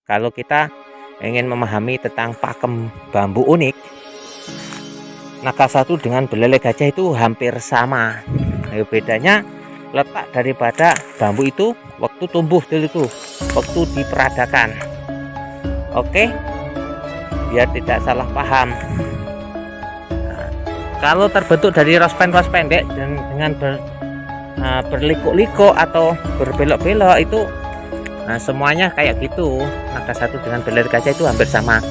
Kalau kita ingin memahami tentang pakem bambu unik, naga satu dengan belalai gajah itu hampir sama. Bedanya letak daripada bambu itu waktu tumbuh dulu, waktu diperadakan. Oke, biar tidak salah paham. Nah, kalau terbentuk dari rospen-ros pendek dan dengan berliku-liku atau berbelok-belok itu, semuanya kayak gitu. Naga satu dengan belalai gajah itu hampir sama.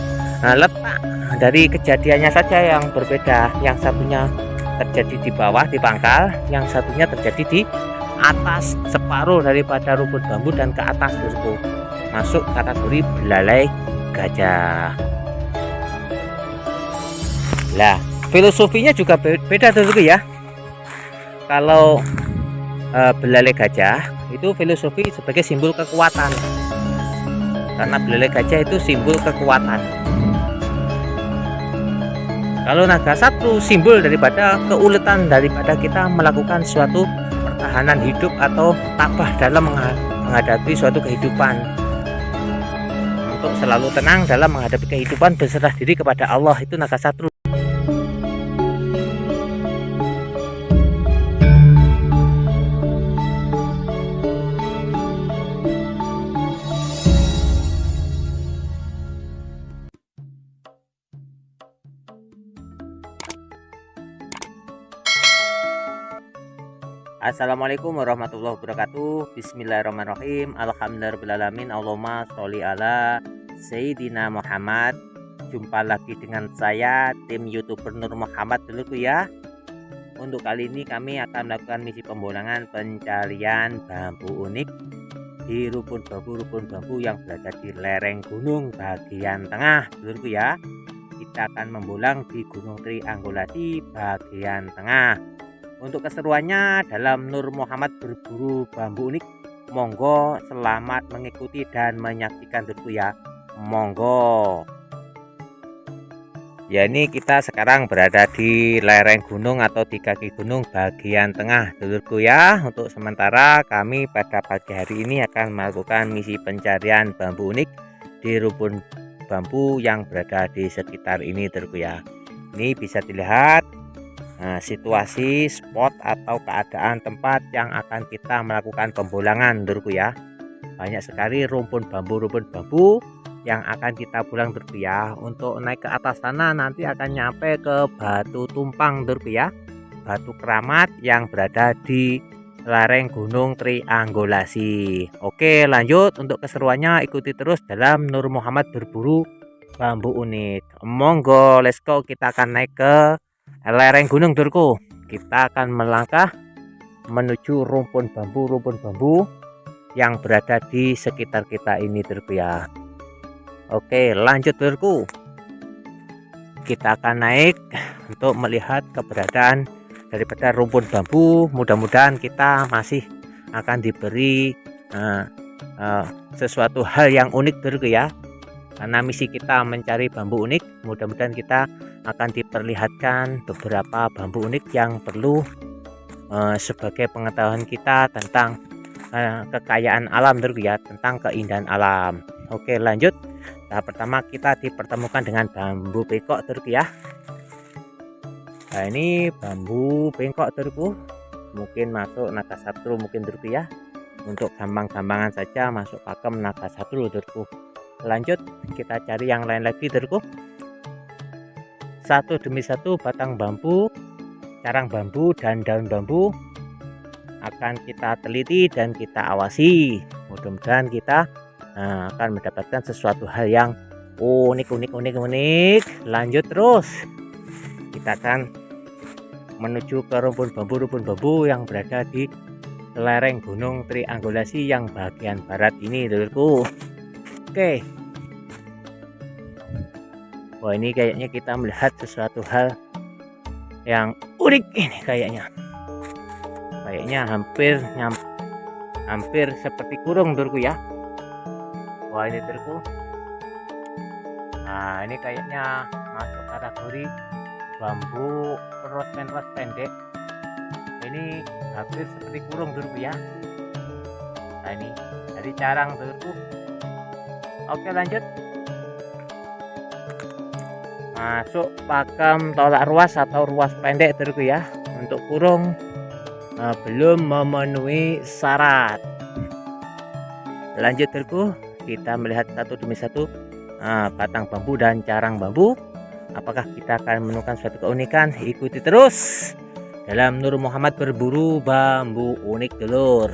Letak dari kejadiannya saja yang berbeda. Yang satunya terjadi di bawah di pangkal, yang satunya terjadi di atas separuh daripada rumput bambu dan ke atas itu masuk kategori belalai gajah. Lah, filosofinya juga beda dulu ya. Kalau belalai gajah itu filosofi sebagai simbol kekuatan, karena belalai gajah itu simbol kekuatan. Kalau naga satu simbol daripada keuletan daripada kita melakukan suatu pertahanan hidup atau tabah dalam menghadapi suatu kehidupan, untuk selalu tenang dalam menghadapi kehidupan, berserah diri kepada Allah, itu naga satu. Assalamualaikum warahmatullahi wabarakatuh. Bismillahirrahmanirrahim. Alhamdulillahirrahmanirrahim. Allahumma sholli ala Sayyidina Muhammad. Jumpa lagi dengan saya, tim YouTuber Nur Muhammad dulu ya. Untuk kali ini kami akan melakukan misi pembolangan pencarian bambu unik di rumpun bambu yang berada di lereng gunung bagian tengah dulu ya. Kita akan membolang di Gunung Triangulasi bagian tengah. Untuk keseruannya dalam Nur Muhammad berburu bambu unik, monggo selamat mengikuti dan menyaksikan dulu ya. Monggo. Ya, ini kita sekarang berada di lereng gunung atau di kaki gunung bagian tengah dulurku ya. Untuk sementara kami pada pagi hari ini akan melakukan misi pencarian bambu unik di rumpun bambu yang berada di sekitar ini dulurku ya. Ini bisa dilihat situasi spot atau keadaan tempat yang akan kita melakukan pembolangan dulurku ya. Banyak sekali rumpun bambu yang akan kita bolang dulurku ya. Untuk naik ke atas sana nanti akan nyampe ke Batu Tumpang dulurku ya, batu keramat yang berada di lereng Gunung Triangulasi. Oke, lanjut. Untuk keseruannya ikuti terus dalam Nur Muhammad berburu bambu unik. Monggo, let's go. Kita akan naik ke lereng gunung dulurku. Kita akan melangkah menuju rumpun bambu yang berada di sekitar kita ini dulurku ya. Oke, lanjut dulurku. Kita akan naik untuk melihat keberadaan daripada rumpun bambu. Mudah-mudahan kita masih akan diberi sesuatu hal yang unik dulurku ya. Karena misi kita mencari bambu unik, mudah-mudahan kita akan diperlihatkan beberapa bambu unik yang perlu sebagai pengetahuan kita tentang kekayaan alam dulurku ya, tentang keindahan alam. Oke, lanjut. Tahap pertama kita dipertemukan dengan bambu bengkok dulurku ya. Nah, ini bambu bengkok dulurku, mungkin masuk naga satu mungkin dulurku ya. Untuk gampang-gampangan saja masuk pakem naga satu dulurku. Lanjut, kita cari yang lain lagi dulurku. Satu demi satu batang bambu, carang bambu dan daun bambu akan kita teliti dan kita awasi. Mudah-mudahan kita akan mendapatkan sesuatu hal yang unik. Lanjut terus, kita akan menuju ke rumpun bambu yang berada di lereng Gunung Triangulasi yang bagian barat ini dulurku. Oke. Wah, ini kayaknya kita melihat sesuatu hal yang unik ini kayaknya hampir seperti kurung dulurku ya. Wah, ini dulurku. Nah, ini kayaknya masuk kategori bambu ros pendek. Ini hampir seperti kurung dulurku ya. Nah, ini dari carang dulurku. Oke, lanjut. Masuk pakem tolak ruas atau ruas pendek dulurku ya. Untuk kurung belum memenuhi syarat. Lanjut dulurku, kita melihat satu demi satu batang bambu dan carang bambu. Apakah kita akan menemukan suatu keunikan? Ikuti terus dalam Nur Muhammad berburu bambu unik dulur.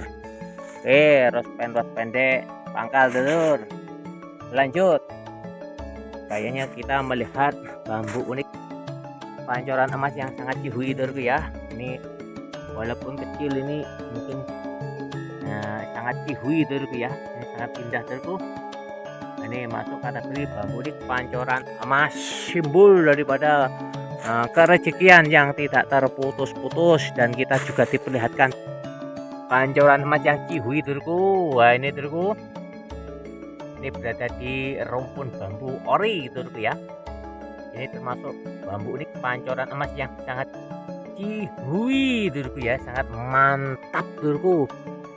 Oke, ruas pendek pangkal dulur. Lanjut. Kayaknya kita melihat bambu unik pancoran emas yang sangat cihui dulurku ya. Ini walaupun kecil, ini mungkin sangat cihui dulurku ya. Ini sangat indah dulurku. Ini masuk kategori bambu unik pancoran emas, simbol daripada kerezekian yang tidak terputus-putus. Dan kita juga diperlihatkan pancoran emas yang cihui dulurku. Wah, ini dulurku, ini berada di rumpun bambu ori dulurku ya. Ini termasuk bambu unik pancoran emas yang sangat cihui dulurku ya, sangat mantap dulurku.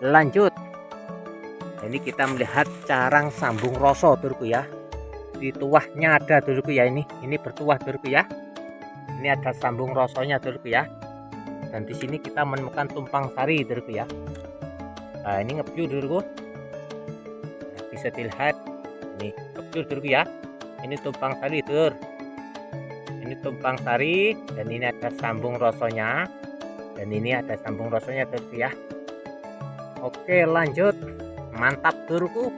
Lanjut. Ini kita melihat carang sambung roso dulurku ya. Di tuahnya ada dulurku ya, ini bertuah dulurku ya. Ini ada sambung rosonya dulurku ya. Dan di sini kita menemukan tumpang sari dulurku ya. Nah, ini ngebju dulurku. Bisa dilihat ini ngebju dulurku ya. Ini tumpang sari dulur. Ini tumpang sari dan ini ada sambung rosonya. Dan ini ada sambung rosonya dulurku ya. Oke, lanjut. Mantap dulurku.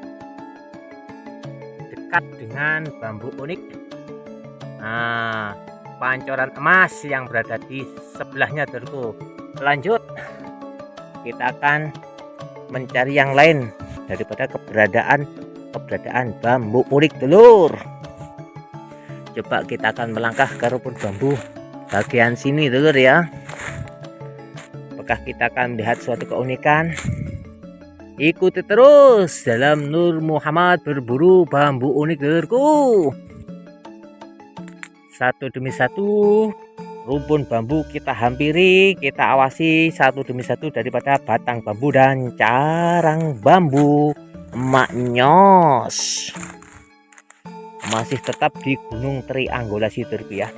Dekat dengan bambu unik. Nah, pancoran emas yang berada di sebelahnya dulurku. Lanjut. Kita akan mencari yang lain daripada keberadaan bambu unik dulur. Coba kita akan melangkah ke rumpun bambu bagian sini dulur ya. Apakah kita akan melihat suatu keunikan? Ikuti terus dalam Nur Muhammad berburu bambu unik dulurku. Satu demi satu rumpun bambu kita hampiri, kita awasi satu demi satu daripada batang bambu dan carang bambu maknyos. Masih tetap di Gunung Triangulasi dulurku ya.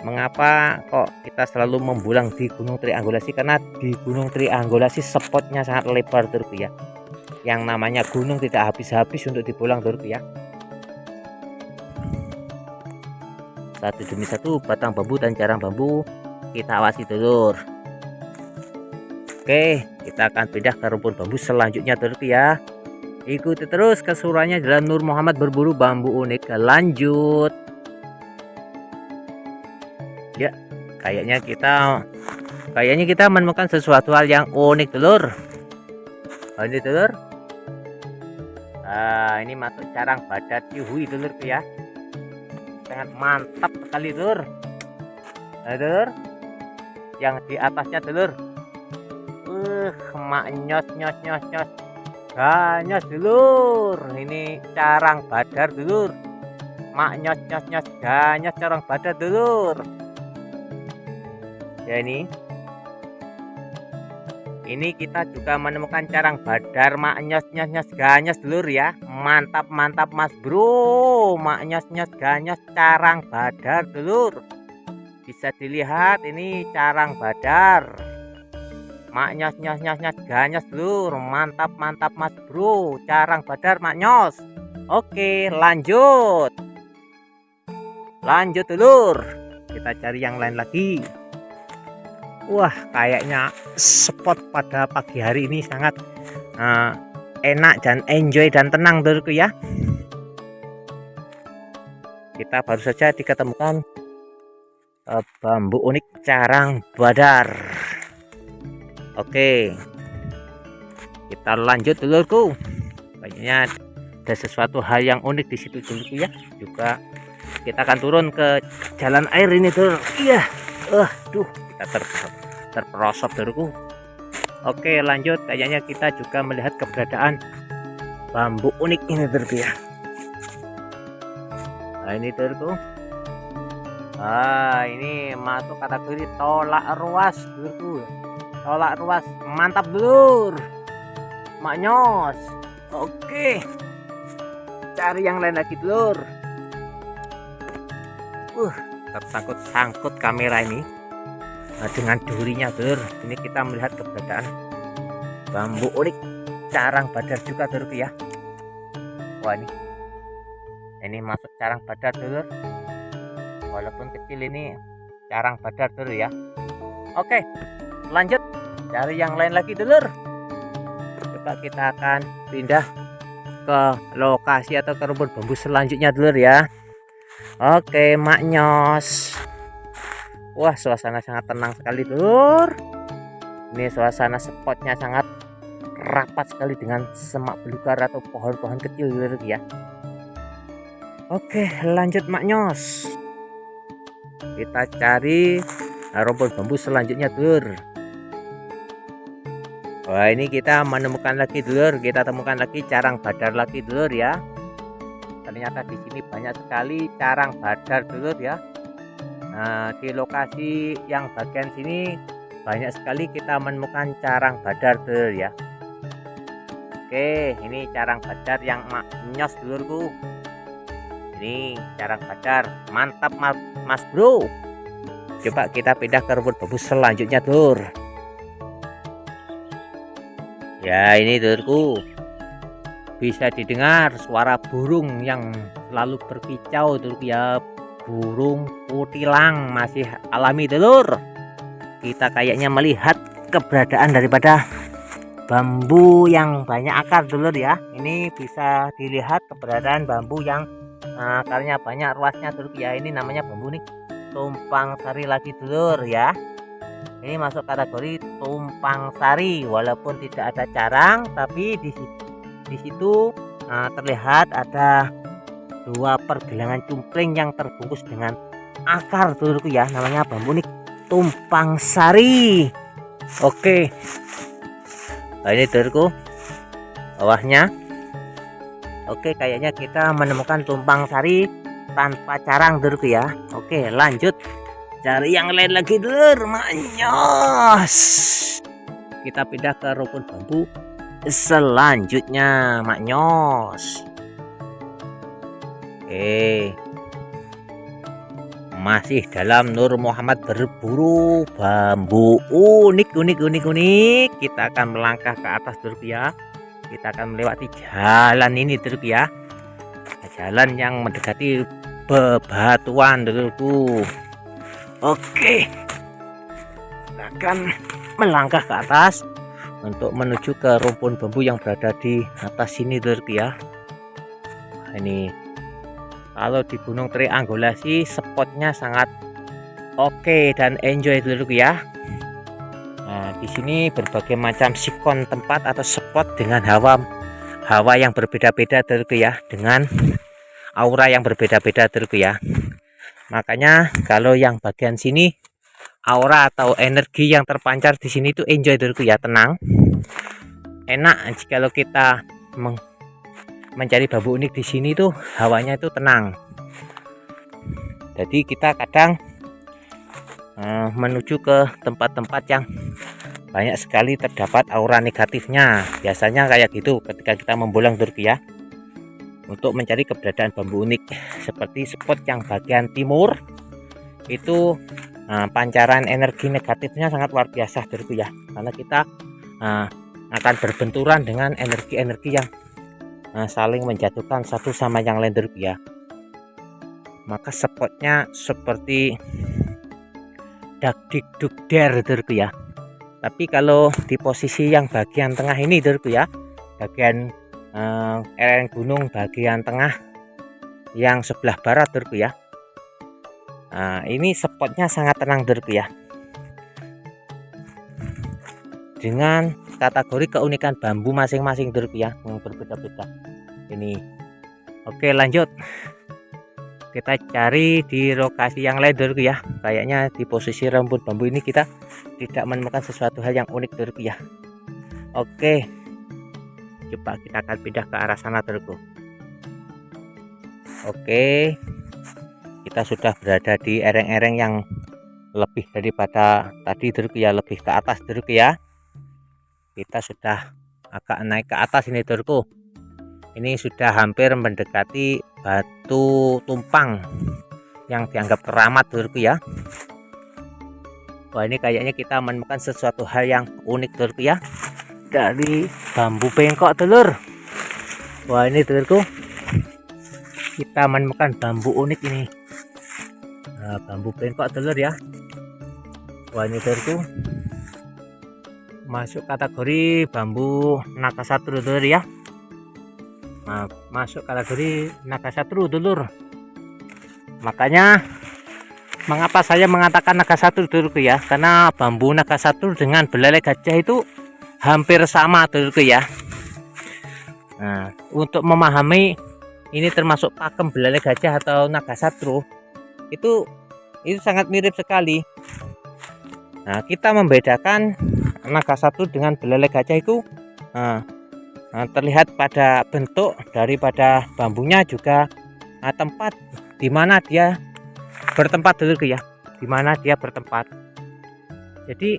Mengapa kok kita selalu membulang di Gunung Triangulasi? Karena di Gunung Triangulasi spotnya sangat lebar dulurku ya. Yang namanya gunung tidak habis-habis untuk dibulang dulurku ya. Satu demi satu batang bambu dan carang bambu kita awasi dulur. Oke, kita akan pindah ke rumpun bambu selanjutnya dulurku ya. Ikuti terus keseruannya dalam Nur Muhammad berburu bambu unik. Lanjut. Ya, kayaknya kita menemukan sesuatu hal yang unik dulur. Ini dulur. Ini masuk carang badat cihui dulurku ya. Sangat mantap sekali dulur. Dulur. Yang di atasnya dulur. Maknyos ganyos dulur. Ini carang badar dulur. Maknyos ganyos carang badar dulur. Ya, ini kita juga menemukan carang badar maknyos ganyos dulur ya. Mantap mas bro. Maknyos ganyos carang badar dulur. Bisa dilihat ini carang badar. Maknyos ganyos dulur. Mantap mas bro. Carang badar maknyos. Oke, lanjut dulur. Kita cari yang lain lagi. Wah, kayaknya spot pada pagi hari ini sangat enak dan enjoy dan tenang dulurku ya. Kita baru saja diketemukan bambu unik carang badar. Oke, kita lanjut dulurku. Kayaknya ada sesuatu hal yang unik di situ dulurku ya. Juga kita akan turun ke jalan air ini dulur. Iya, kita terperosok dulurku. Oke, lanjut. Kayaknya kita juga melihat keberadaan bambu unik ini dulurku ya. Nah, ini dulurku. Ini masuk kategori tolak ruas dulurku. Tolak ruas mantap dulur. Maknyos. Oke. cari yang lain lagi dulur. Tersangkut-sangkut kamera ini dengan durinya dulur. Ini kita melihat keberadaan bambu unik carang badar juga dulur ya. Wah, ini masuk carang badar dulur, walaupun kecil ini carang badar dulur ya. Oke, lanjut cari yang lain lagi dulur. Coba kita akan pindah ke lokasi atau ke rumpun bambu selanjutnya dulur ya. Oke, maknyos. Wah, suasana sangat tenang sekali dulur. Ini suasana spotnya sangat rapat sekali dengan semak belukar atau pohon-pohon kecil dulur ya. Oke, lanjut maknyos. Kita cari rumpun bambu selanjutnya dulur. Wah, ini kita menemukan lagi dulur, kita temukan lagi carang badar lagi dulur ya. Ternyata di sini banyak sekali carang badar dulur ya. Nah, di lokasi yang bagian sini banyak sekali kita menemukan carang badar dulur ya. Oke, ini carang badar yang maknyos dulurku. Ini carang badar, mantap mas bro. Coba kita pindah ke rumpun bambu selanjutnya dulur. Ya, ini dulurku, bisa didengar suara burung yang selalu berkicau dulur ya. Burung kutilang masih alami dulur. Kita kayaknya melihat keberadaan daripada bambu yang banyak akar dulur ya. Ini bisa dilihat keberadaan bambu yang akarnya banyak, ruasnya dulur ya. Ini namanya bambu nih tumpang sari lagi dulur ya. Ini masuk kategori tumpang sari, walaupun tidak ada carang, tapi di situ terlihat ada dua pergelangan cungkring yang terbungkus dengan akar dulurku ya. Namanya bambu nih tumpang sari. Oke, nah, ini dulurku bawahnya. Oke, kayaknya kita menemukan tumpang sari tanpa carang dulurku ya. Oke, lanjut cari yang lain lagi dulur, maknyos. Kita pindah ke rumpun bambu selanjutnya maknyos. Oke, masih dalam Nur Muhammad berburu bambu unik. Kita akan melangkah ke atas dulur ya. Kita akan melewati jalan ini dulur ya. Jalan yang mendekati bebatuan dulurku. Oke, kita akan melangkah ke atas untuk menuju ke rumpun bambu yang berada di atas sini dulurku ya. Ini kalau di Gunung Triangulasi spotnya sangat oke dan enjoy dulurku ya. Nah, di sini berbagai macam sikon tempat atau spot dengan hawa yang berbeda-beda dulurku ya, dengan aura yang berbeda-beda dulurku ya. Makanya kalau yang bagian sini aura atau energi yang terpancar di sini itu enjoy dulurku ya, tenang, enak. Jikalau kita mencari bambu unik di sini tuh hawanya itu tenang. Jadi kita kadang menuju ke tempat-tempat yang banyak sekali terdapat aura negatifnya. Biasanya kayak gitu ketika kita membolang dulurku ya, untuk mencari keberadaan bambu unik. Seperti spot yang bagian timur itu pancaran energi negatifnya sangat luar biasa dulurku ya, karena kita akan berbenturan dengan energi-energi yang saling menjatuhkan satu sama yang lain dulurku ya. Maka spotnya seperti dak dik duk der dulurku ya. Tapi kalau di posisi yang bagian tengah ini dulurku ya, bagian lereng gunung bagian tengah yang sebelah barat dulurku ya, ini spotnya sangat tenang dulurku ya, dengan kategori keunikan bambu masing-masing dulurku ya yang berbeda-beda ini. Oke, lanjut kita cari di lokasi yang lain dulurku ya. Kayaknya di posisi rumpun bambu ini kita tidak menemukan sesuatu hal yang unik dulurku ya. Oke, coba kita akan pindah ke arah sana dulurku. Oke, kita sudah berada di ereng-ereng yang lebih daripada tadi dulurku ya, lebih ke atas dulurku ya. Kita sudah agak naik ke atas ini dulurku. Ini sudah hampir mendekati batu tumpang yang dianggap keramat dulurku ya. Wah, ini kayaknya kita menemukan sesuatu hal yang unik dulurku ya, dari bambu bengkok dulur. Wah, ini dulurku, kita menemukan bambu unik ini. Nah, bambu bengkok dulur ya. Wah, ini dulurku masuk kategori bambu nakasatru dulur ya. Nah, masuk kategori nakasatru dulur. Makanya mengapa saya mengatakan nakasatru dulurku ya, karena bambu nakasatru dengan belalai gajah itu hampir sama dulurku ya. Nah, untuk memahami ini termasuk pakem belalai gajah atau nakasatru, itu sangat mirip sekali. Nah, kita membedakan nakasatru dengan belalai gajah itu terlihat pada bentuk daripada bambunya, juga tempat di mana dia bertempat dulurku ya, di mana dia bertempat. Jadi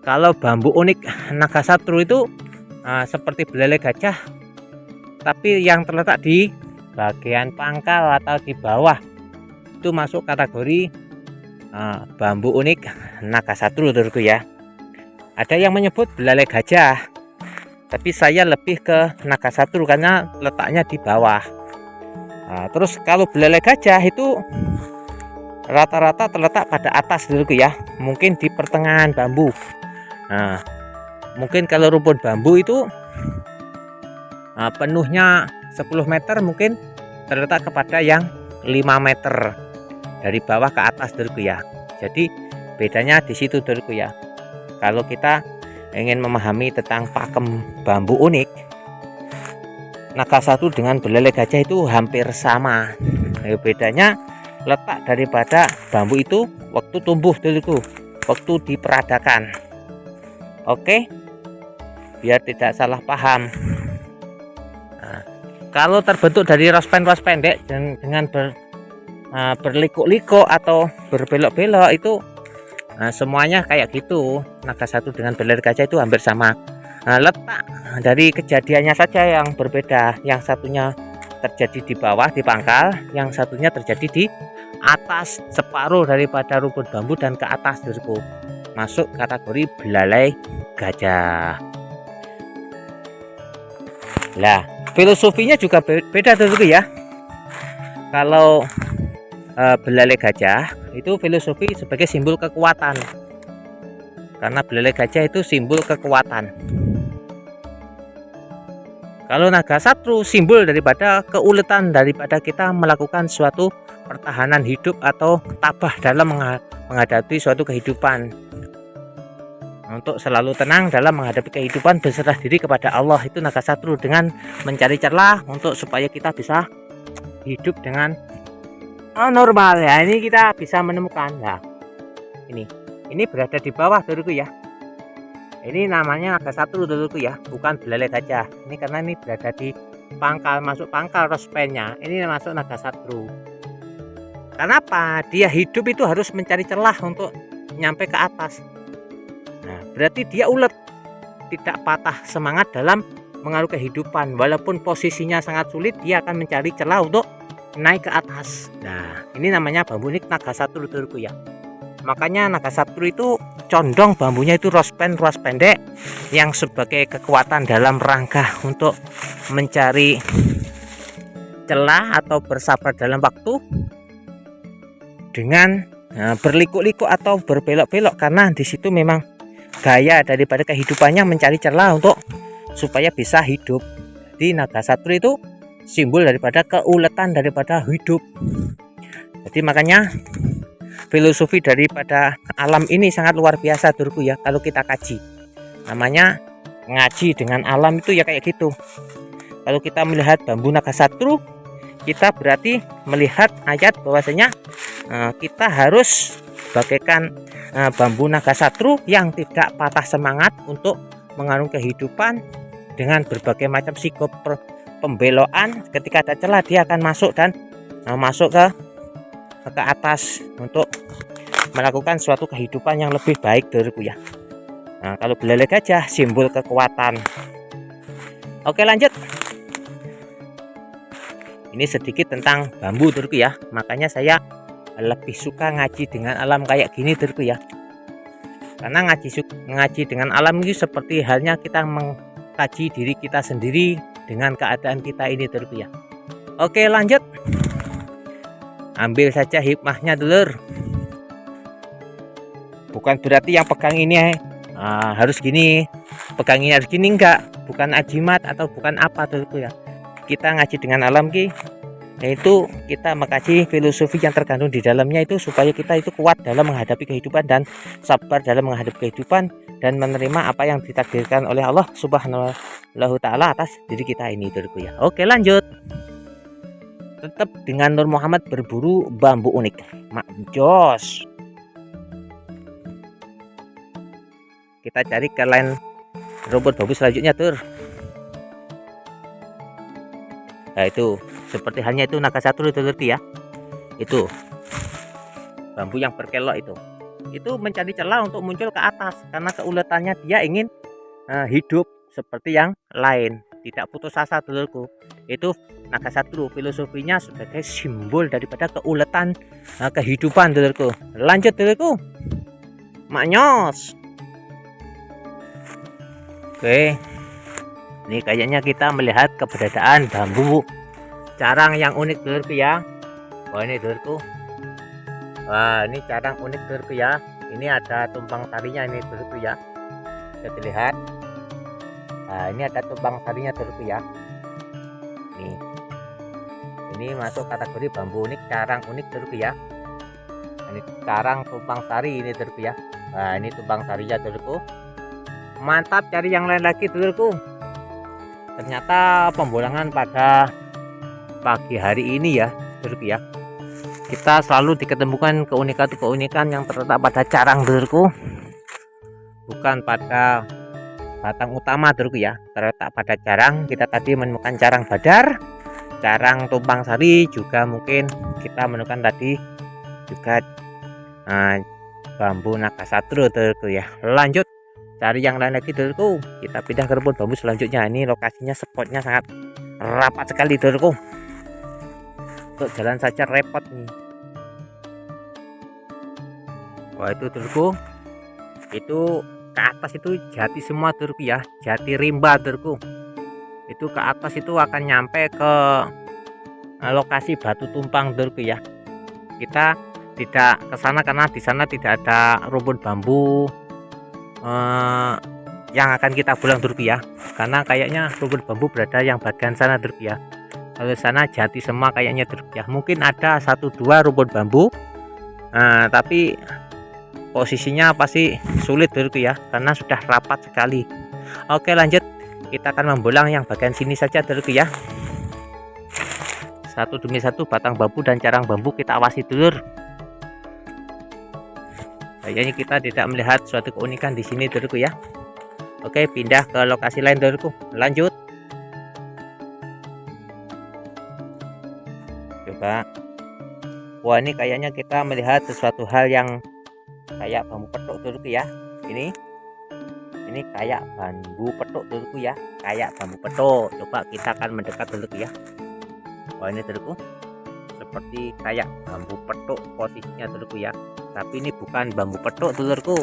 kalau bambu unik nakasatru itu seperti belalai gajah, tapi yang terletak di bagian pangkal atau di bawah, itu masuk kategori bambu unik nakasatru dulurku ya. Ada yang menyebut belalai gajah, tapi saya lebih ke nakasatru karena letaknya di bawah. Nah, terus kalau belalai gajah itu rata-rata terletak pada atas dulurku ya, mungkin di pertengahan bambu. Nah, mungkin kalau rumpun bambu itu penuhnya 10 meter, mungkin terletak kepada yang 5 meter dari bawah ke atas dulurku ya. Jadi bedanya di situ dulurku ya. Kalau kita ingin memahami tentang pakem bambu unik nakasatru dengan belalai gajah itu hampir sama. Bedanya letak daripada bambu itu waktu tumbuh dulurku, waktu diperadakan. Oke, biar tidak salah paham. Nah, kalau terbentuk dari rospen pendek dan dengan berliku-liku atau berbelok-belok itu semuanya kayak gitu. Nakasatru dengan belalai gajah itu hampir sama. Letak dari kejadiannya saja yang berbeda. Yang satunya terjadi di bawah di pangkal, yang satunya terjadi di atas separuh daripada rumpun bambu dan ke atas dulurku, masuk kategori belalai gajah. Lah, filosofinya juga beda dulurku ya. Kalau belalai gajah itu filosofi sebagai simbol kekuatan, karena belalai gajah itu simbol kekuatan. Kalau nakasatru simbol daripada keuletan, daripada kita melakukan suatu pertahanan hidup atau tabah dalam menghadapi suatu kehidupan, untuk selalu tenang dalam menghadapi kehidupan, berserah diri kepada Allah. Itu nakasatru dengan mencari celah untuk supaya kita bisa hidup dengan normal ya. Ini kita bisa menemukan. Nah, ini berada di bawah dulurku ya. Ini namanya nakasatru dulurku ya, bukan belalai gajah. Ini karena ini berada di pangkal, masuk pangkal rospennya. Ini masuk nakasatru. Kenapa? Dia hidup itu harus mencari celah untuk nyampe ke atas. Nah, berarti dia ulet, tidak patah semangat dalam mengaruh kehidupan. Walaupun posisinya sangat sulit, dia akan mencari celah untuk naik ke atas. Nah, ini namanya bambu unik nakasatru dulurku ya. Makanya nakasatru itu condong bambunya itu rospen pendek, yang sebagai kekuatan dalam rangka untuk mencari celah atau bersabar dalam waktu, dengan berliku-liku atau berbelok-belok, karena di situ memang gaya daripada kehidupannya mencari celah untuk supaya bisa hidup. Jadi nakasatru itu simbol daripada keuletan daripada hidup. Jadi makanya filosofi daripada alam ini sangat luar biasa dulurku ya. Kalau kita kaji, namanya ngaji dengan alam itu ya kayak gitu. Kalau kita melihat bambu nakasatru, kita berarti melihat ayat bahwasanya kita harus bagaikan bambu nakasatru yang tidak patah semangat untuk mengarungi kehidupan dengan berbagai macam sikap pembelokan. Ketika ada celah, dia akan masuk dan masuk ke atas untuk melakukan suatu kehidupan yang lebih baik dulurku ya. Nah, kalau belalai gajah simbol kekuatan. Oke, lanjut. Ini sedikit tentang bambu dulurku ya. Makanya saya lebih suka ngaji dengan alam kayak gini dulurku ya. Karena ngaji dengan alam itu seperti halnya kita mengkaji diri kita sendiri dengan keadaan kita ini dulurku ya. Oke, lanjut. Ambil saja hikmahnya dulur. Bukan berarti yang pegang ini harus gini, pegang ini harus gini, enggak. Bukan ajimat atau bukan apa dulurku ya. Kita ngaji dengan alam ki, yaitu kita mengkaji filosofi yang terkandung di dalamnya itu supaya kita itu kuat dalam menghadapi kehidupan dan sabar dalam menghadapi kehidupan dan menerima apa yang ditakdirkan oleh Allah Subhanahu wa taala atas diri kita ini dulurku ya. Oke, lanjut. Tetap dengan Nur Muhammad berburu bambu unik. Mak jos. Kita cari ke lain robot bambu selanjutnya tur. Nah itu seperti halnya itu naga satu dulurku ya. Itu bambu yang berkelok itu mencari celah untuk muncul ke atas karena keuletannya dia ingin hidup seperti yang lain, tidak putus asa dulurku. Itu naga satu filosofinya sebagai simbol daripada keuletan kehidupan dulurku. Lanjut dulurku, maknyos. Oke, ini kayaknya kita melihat keberadaan bambu carang yang unik dulurku ya. Wah ini dulurku, wah ini carang unik dulurku ya. Ini ada tumpang sarinya ini dulurku ya, bisa dilihat. Nah ini ada tumpang sarinya dulurku ya. Ini masuk kategori bambu unik, carang unik dulurku ya. Ini carang tumpang sari ini dulurku ya. Nah ini tumpang sarinya dulurku. Mantap, cari yang lain lagi dulurku. Ternyata pembolangan pada pagi hari ini ya dulurku ya, kita selalu diketemukan keunikan yang terletak pada carang dulurku, bukan pada batang utama dulurku ya. Terletak pada carang. Kita tadi menemukan carang badar, carang tumpang sari, juga mungkin kita menemukan tadi juga bambu naga satru dulurku ya. Lanjut cari yang lain lagi dulurku. Kita pindah ke rebut bambu selanjutnya. Ini lokasinya, spotnya sangat rapat sekali dulurku. Untuk jalan saja repot nih. Wah itu dulurku, itu ke atas itu jati semua dulurku ya, jati rimba dulurku. Itu ke atas itu akan nyampe ke lokasi batu tumpang dulurku ya. Kita tidak ke sana karena di sana tidak ada rumput bambu yang akan kita pulang dulurku ya, karena kayaknya rumput bambu berada yang bagian sana dulurku ya. Kalau sana jati semua kayaknya dulurku ya. Mungkin ada 1-2 rumput bambu, tapi posisinya pasti sulit dulurku ya, karena sudah rapat sekali. Oke lanjut, kita akan membolang yang bagian sini saja dulurku ya. Satu demi satu batang bambu dan carang bambu kita awasi dulur. Kayaknya kita tidak melihat suatu keunikan di sini dulurku ya. Oke, pindah ke lokasi lain dulurku. Lanjut. Coba. Wah ini kayaknya kita melihat sesuatu hal yang kayak bambu petuk dulurku ya. Ini kayak bambu petuk dulurku ya, kayak bambu petuk. Coba kita akan mendekat dulurku ya. Wah ini dulurku, seperti kayak bambu petuk posisinya dulurku ya. Tapi ini bukan bambu petuk dulurku,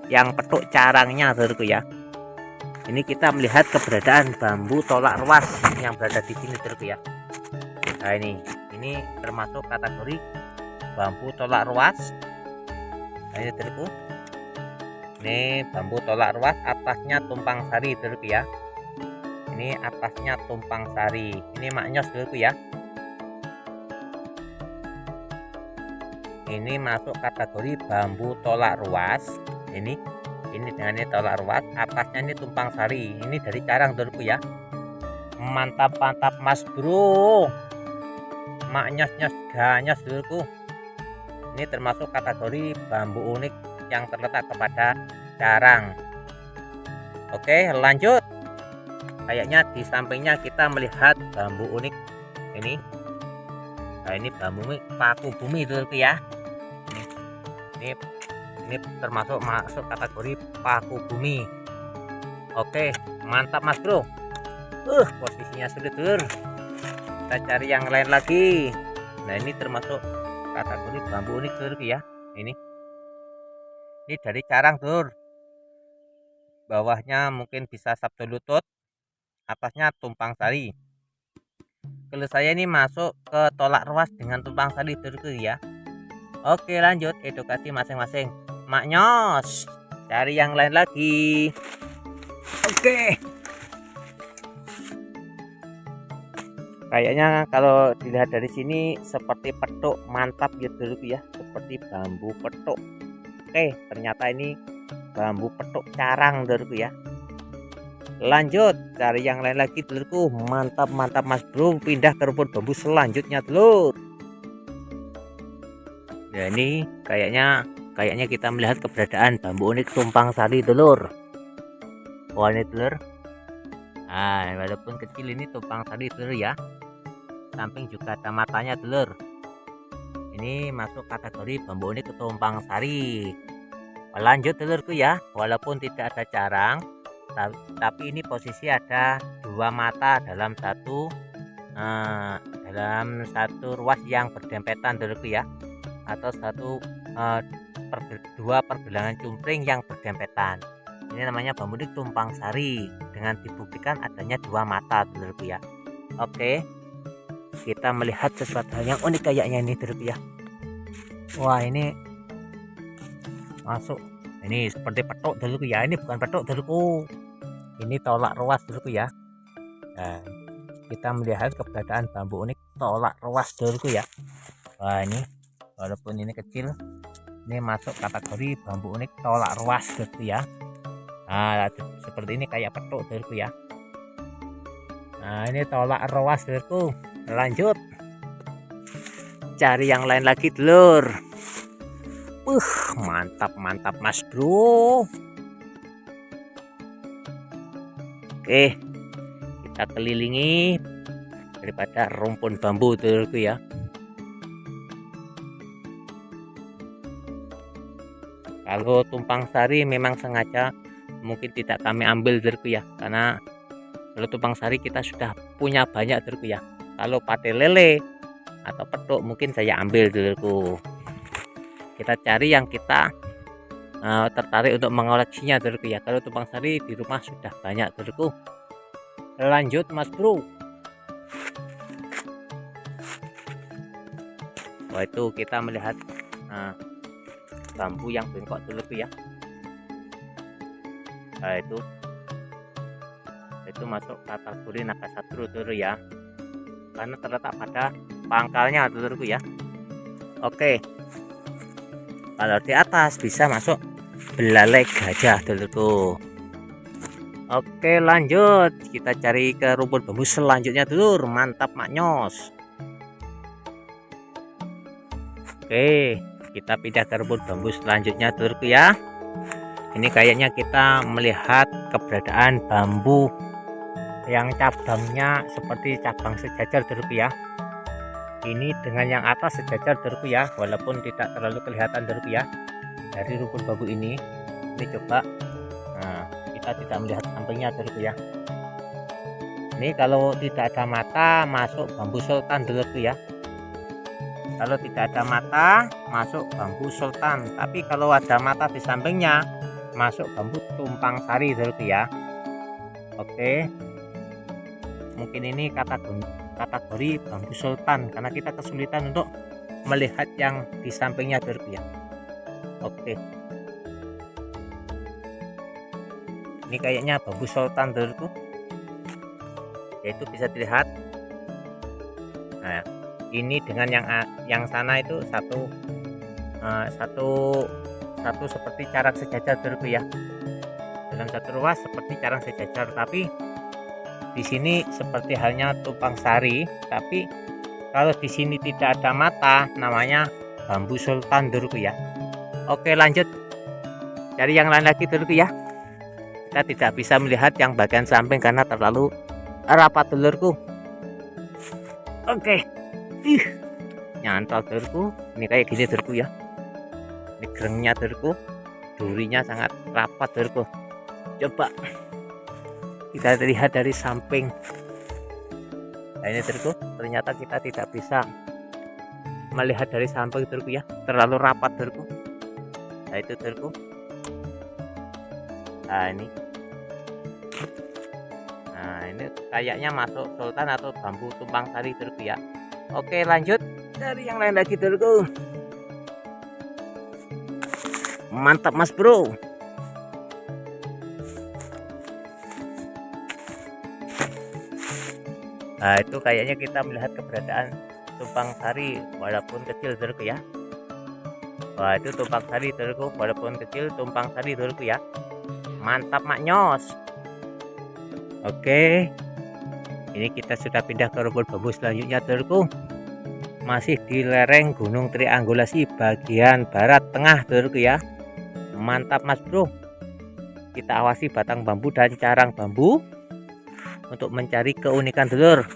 yang petuk carangnya dulurku ya. Ini kita melihat keberadaan bambu tolak ruas yang berada di sini dulurku ya. Nah ini termasuk kategori bambu tolak ruas. Nah ini dulurku, ini bambu tolak ruas, atasnya tumpang sari dulurku ya. Ini atasnya tumpang sari. Ini maknyos dulurku ya. Ini masuk kategori bambu tolak ruas. Ini dengan ini tolak ruas, atasnya ini tumpang sari. Ini dari carang dulurku ya. Mantap mas bro, maknyos ganyos dulurku. Ini termasuk kategori bambu unik yang terletak kepada carang. Oke lanjut. Kayaknya di sampingnya kita melihat bambu unik ini. Nah ini bambu unik paku bumi dulurku ya. Ini termasuk masuk kategori paku bumi. Oke mantap mas bro. Posisinya sulit dulur. kita cari yang lain lagi. Nah, ini termasuk kategori bambu unik dulurku ya. Ini dari carang dulur. Bawahnya mungkin bisa sabdo lutut, atasnya tumpang sari. Kalau saya ini masuk ke tolak ruas dengan tumpang sari dulurku ya. Oke, lanjut edukasi masing-masing. Maknyos, cari yang lain lagi. Oke. Kayaknya kalau dilihat dari sini seperti petuk, mantap ya dulurku ya, seperti bambu petuk. Oke, ternyata ini bambu petuk carang dulurku ya. Lanjut cari yang lain lagi dulurku. Mantap Mas Bro, pindah ke rumput bambu selanjutnya dulur. Ya, ini kayaknya kita melihat keberadaan bambu unik tumpang sari dulur. Wah, ini dulur. Nah, walaupun kecil ini tumpang sari dulur ya. Samping juga ada matanya dulur. Ini masuk kategori bambu unik tumpang sari. Lanjut dulurku ya, walaupun tidak ada carang, tapi ini posisi ada dua mata dalam satu ruas yang berdempetan dulurku ya, atau dua pergelangan cumpring yang berdempetan. Ini namanya bambu unik tumpang sari dengan dibuktikan adanya dua mata dulurku ya. Oke, kita melihat sesuatu hal yang unik kayaknya ini dulurku ya. Wah, ini masuk. Ini seperti petuk dulurku ya. Ini bukan petuk dulurku, ini tolak ruas dulurku ya. Nah, kita melihat keberadaan bambu unik tolak ruas dulurku ya. Wah, ini walaupun ini kecil, ini masuk kategori bambu unik tolak ruas dulurku ya. Nah, seperti ini kayak petuk dulurku ya. Nah, ini tolak ruas dulurku. Lanjut cari yang lain lagi dulur. Mantap Mas Bro. Oke, kita kelilingi daripada rumpun bambu dulurku ya. Kalau tumpang sari memang sengaja mungkin tidak kami ambil dulurku ya, karena kalau tumpang sari kita sudah punya banyak dulurku ya. Kalau pate lele atau petuk mungkin saya ambil dulurku. Kita cari yang kita tertarik untuk mengoleksinya dulurku ya. Kalau tumpang sari di rumah sudah banyak dulurku. Lanjut Mas Bro. Wah, itu kita melihat bambu yang bengkok dulurku ya. Nah, itu masuk kategori nakasatru dulur ya, karena terletak pada pangkalnya dulurku ya. Oke, kalau di atas bisa masuk belalai gajah dulurku. Oke, lanjut kita cari ke rumpun bambu selanjutnya dulur. Mantap maknyos. Oke, kita pindah ke rumpun bambu selanjutnya dulurku ya. Ini kayaknya kita melihat keberadaan bambu yang cabangnya seperti cabang sejajar dulurku ya. Ini dengan yang atas sejajar dulurku ya, walaupun tidak terlalu kelihatan dulurku ya dari rumpun bambu ini. Ini coba, nah, kita tidak melihat sampingnya dulurku ya. Ini kalau tidak ada mata masuk bambu sultan dulurku ya. Kalau tidak ada mata masuk bambu sultan, tapi kalau ada mata di sampingnya masuk bambu tumpang sari dulurku ya. Oke, mungkin ini kategori bambu sultan karena kita kesulitan untuk melihat yang di sampingnya dulurku ya. Oke, ini kayaknya bambu sultan dulurku, yaitu bisa dilihat. Nah, ini dengan yang sana itu satu seperti carang sejajar dulurku ya. Dalam satu ruas seperti carang sejajar, tapi di sini seperti halnya tumpang sari, tapi kalau di sini tidak ada mata namanya bambu sultan dulurku ya. Oke, lanjut cari yang lain lagi dulurku ya. Kita tidak bisa melihat yang bagian samping karena terlalu rapat dulurku. Oke, nyantol dulurku. Ini kayak gini dulurku ya. Ini gerengnya dulurku, durinya sangat rapat dulurku. Coba kita lihat dari samping. Nah, ini dulurku, ternyata kita tidak bisa melihat dari samping dulurku ya, terlalu rapat dulurku. Nah itu dulurku. Nah ini kayaknya masuk sultan atau bambu tumpang sari dulurku ya. Oke, lanjut dari yang lain lagi dulurku. Mantap mas bro. Nah itu kayaknya kita melihat keberadaan tumpang sari walaupun kecil dulurku ya. Wah itu tumpang sari dulurku, walaupun kecil tumpang sari dulurku ya. Mantap maknyos. Oke, ini kita sudah pindah ke rumput bambu selanjutnya dulurku. Masih di lereng Gunung Triangulasi bagian barat tengah dulurku ya. Mantap mas bro. Kita awasi batang bambu dan carang bambu untuk mencari keunikan dulur.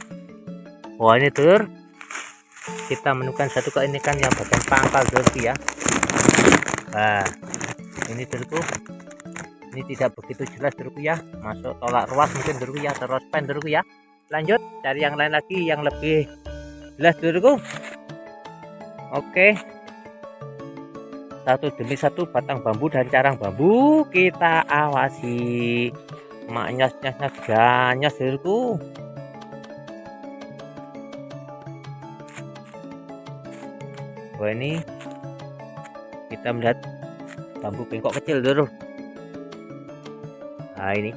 Wah ini dulur, kita menemukan satu keunikan yang bagian pangkal dulurku ya. Nah ini dulurku, ini tidak begitu jelas dulurku ya, masuk tolak ruas mungkin dulurku ya, terus pen dulurku ya. Lanjut cari yang lain lagi yang lebih jelas dulurku. Oke, satu demi satu batang bambu dan carang bambu kita awasi. Maknyos-nyos ganyos dulurku. Wah ini kita melihat bambu bengkok kecil dulur. Nah ini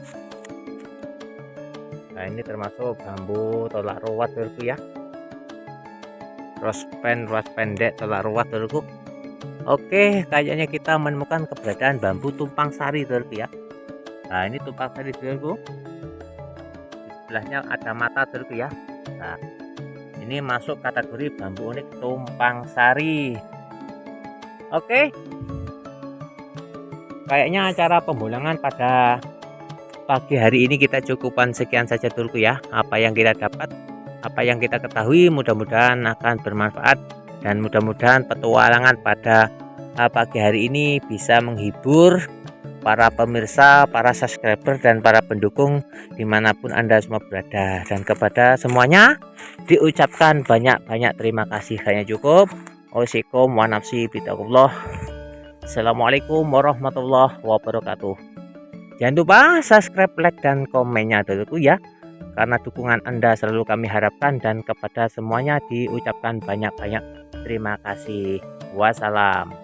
termasuk bambu tolak ruwat dulurku ya. Ruas pendek tolak ruwat dulurku. Oke, kayaknya kita menemukan keberadaan bambu tumpang sari dulurku ya. Nah ini tumpang sari dulurku. Di sebelahnya ada mata dulurku ya. Nah ini masuk kategori bambu unik tumpang sari. Oke, kayaknya acara pembulangan pada pagi hari ini kita cukupan sekian saja dulurku ya. Apa yang kita dapat, apa yang kita ketahui mudah-mudahan akan bermanfaat, dan mudah-mudahan petualangan pada pagi hari ini bisa menghibur para pemirsa, para subscriber, dan para pendukung dimanapun Anda semua berada. Dan kepada semuanya diucapkan banyak-banyak terima kasih. Kayaknya cukup. Wassalamualaikum warahmatullahi wabarakatuh. Assalamualaikum warahmatullahi wabarakatuh. Jangan lupa subscribe, like, dan komennya dulurku ya, karena dukungan Anda selalu kami harapkan. Dan kepada semuanya diucapkan banyak-banyak terima kasih. Wassalam.